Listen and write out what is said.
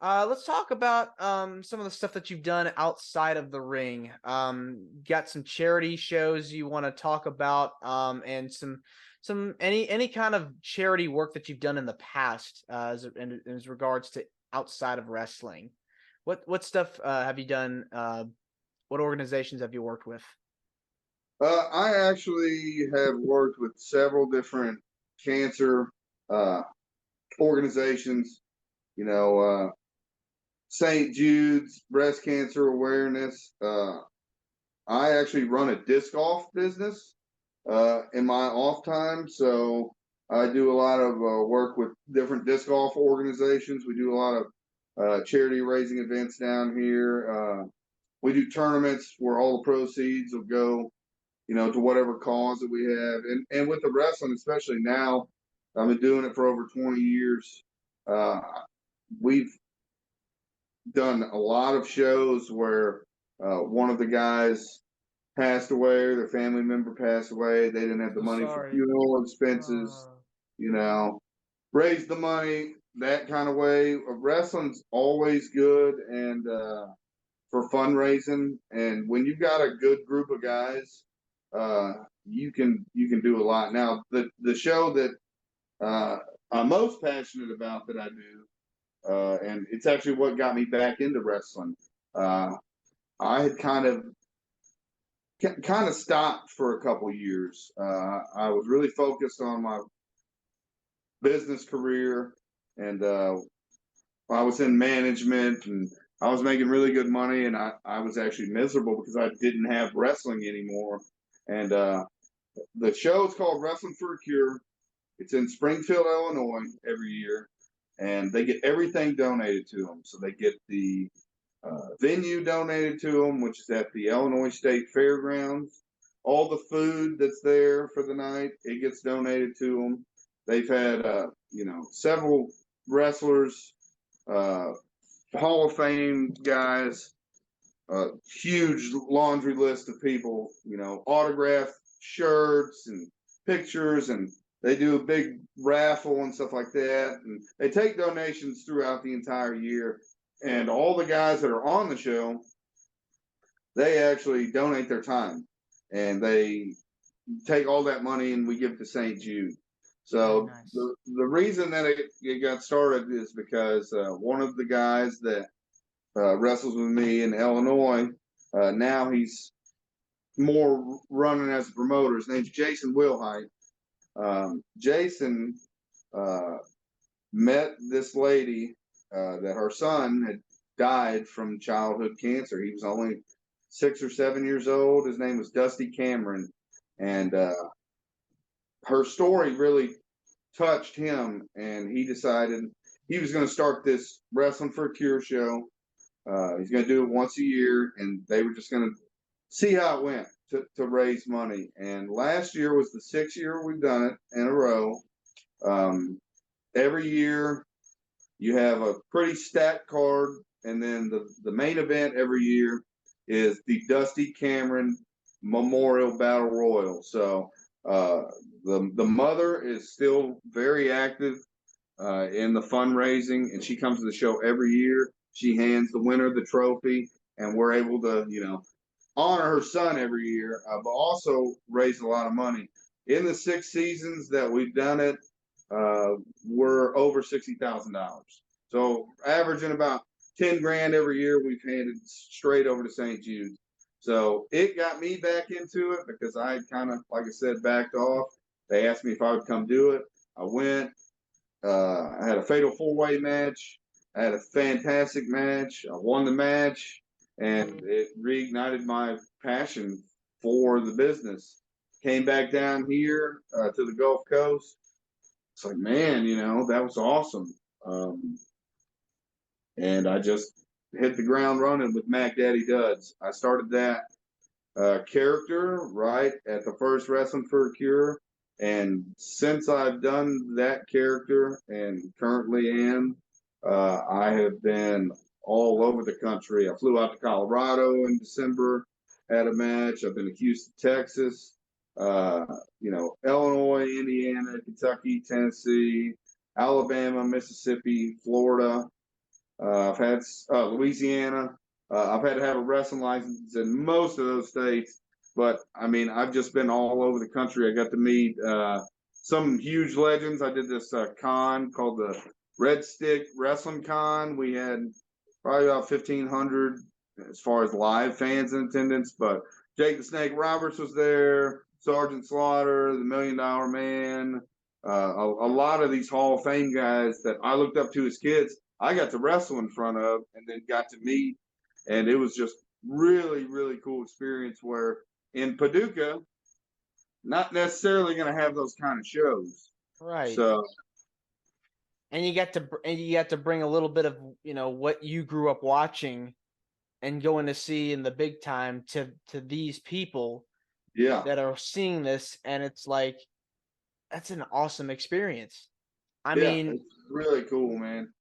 Let's talk about some of the stuff that you've done outside of the ring. Got some charity shows you want to talk about, and some any kind of charity work that you've done in the past, as regards to outside of wrestling. What stuff have you done? What organizations have you worked with? I actually have worked with several different cancer uh, organizations. You know, St. Jude's breast cancer awareness. I actually run a disc golf business in my off time, so I do a lot of work with different disc golf organizations. We do a lot of charity raising events down here. We do tournaments where all the proceeds will go, to whatever cause that we have. And with the wrestling, especially now, I've been doing it for over 20 years. Uh, we've done a lot of shows where one of the guys passed away, or their family member passed away. They didn't have the So money for sorry. funeral expenses, you know, raise the money that kind of way. Wrestling's always good and for fundraising. And when you've got a good group of guys, you can do a lot. Now, the show that I'm most passionate about that I do, and it's actually what got me back into wrestling. Uh, I had kind of stopped for a couple years. I was really focused on my business career, and I was in management, and I was making really good money, and I was actually miserable because I didn't have wrestling anymore. And the show is called Wrestling for a Cure. It's in Springfield, Illinois, every year, and they get everything donated to them. So they get the venue donated to them, which is at the Illinois State Fairgrounds. All the food that's there for the night, it gets donated to them. They've had, several wrestlers, uh, Hall of Fame guys, a huge laundry list of people, autographed shirts and pictures, and they do a big raffle and stuff like that. And they take donations throughout the entire year. And all the guys that are on the show, they actually donate their time, and they take all that money and we give it to St. Jude. Very So nice. the reason that it got started is because one of the guys that wrestles with me in Illinois, now he's more running as a promoter. His name's Jason Wilhite. Jason uh, met this lady that her son had died from childhood cancer. He was only 6 or 7 years old. His name was Dusty Cameron, and her story really touched him, and he decided he was going to start this Wrestling for a Cure show. He's going to do it once a year, and they were just going to see how it went to raise money. And last year was the 6th year we've done it in a row. Um, every year you have a pretty stacked card, and then the main event every year is the Dusty Cameron Memorial Battle Royal. So uh, the mother is still very active in the fundraising, and she comes to the show every year. She hands the winner the trophy, and we're able to, honor her son every year, but also raise a lot of money. In the 6 seasons that we've done it, we're over $60,000. So averaging about 10 grand every year, we've handed straight over to St. Jude. So it got me back into it because I had kind of, like I said, backed off. They asked me if I would come do it. I went. I had a fatal 4-way match. I had a fantastic match. I won the match, and it reignited my passion for the business. Came back down here to the Gulf Coast. It's like, man, that was awesome. Um, and I just hit the ground running with Mac Daddy Duds. I started that character right at the first Wrestling for a Cure. And since I've done that character and currently am, I have been all over the country. I flew out to Colorado in December, had a match. I've been to Houston, Texas, uh, Illinois, Indiana, Kentucky, Tennessee, Alabama, Mississippi, Florida. I've had Louisiana. I've had to have a wrestling license in most of those states, but I mean, I've just been all over the country. I got to meet some huge legends. I did this con called the Red Stick Wrestling Con. We had probably about 1,500 as far as live fans in attendance, but Jake the Snake Roberts was there, Sergeant Slaughter, the $1 Million Man, a lot of these Hall of Fame guys that I looked up to as kids. I got to wrestle in front of and then got to meet, and it was just really, really cool experience. Where in Paducah, not necessarily going to have those kind of shows. Right. So And you get to bring a little bit of, what you grew up watching and going to see in the big time to these people yeah, that are seeing this, and it's like that's an awesome experience. I yeah, mean, it's really cool, man.